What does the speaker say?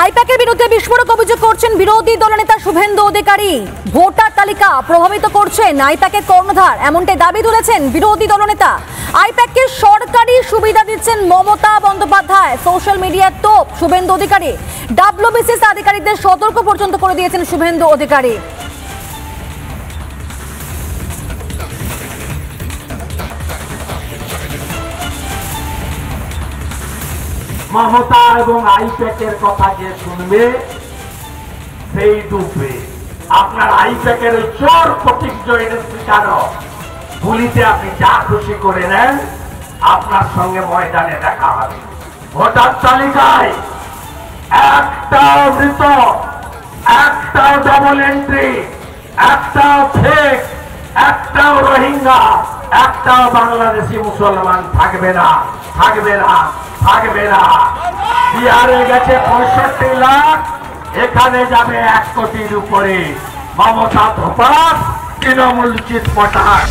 আইপ্যাকের বিরুদ্ধে বিস্ফোরক অভিযোগ করছেন বিরোধী দলনেতা শুভেন্দু অধিকারী। ভোটার তালিকা প্রভাবিত করছেন আইপ্যাকের কর্ণধার, এমনটাই দাবি তুলেছেন বিরোধী দলনেতা। আইপ্যাককে সরকারি সুবিধা দিচ্ছেন মমতা বন্দ্যোপাধ্যায়। সোশ্যাল মিডিয়ার তোপ শুভেন্দু অধিকারী। ডাব্লিউবিসিএস আধিকারিকদের সতর্ক পর্যন্ত করে দিয়েছেন শুভেন্দু অধিকারী। মমতা এবং আইপ্যাকের কথা যে শুনবে সেই ডুববে। আপনার আইপ্যাকের ওই চোর প্রতীক জয়ের স্বীকারক গুলিতে আপনি যা খুশি করে নেন, আপনার সঙ্গে ময়দানে দেখা হবে। ভোটার তালিকায় একটাও মৃত, একটাও ডবল এন্ট্রি, একটাও ফেক, একটাও রোহিঙ্গা, একটাও বাংলাদেশি মুসলমান থাকবে না, থাকবে না, থাকবে না। বিহারে গেছে 65 লাখ, এখানে যাবে 1 কোটির উপরে। মমতা ধোপা, তৃণমূল চিৎপটার।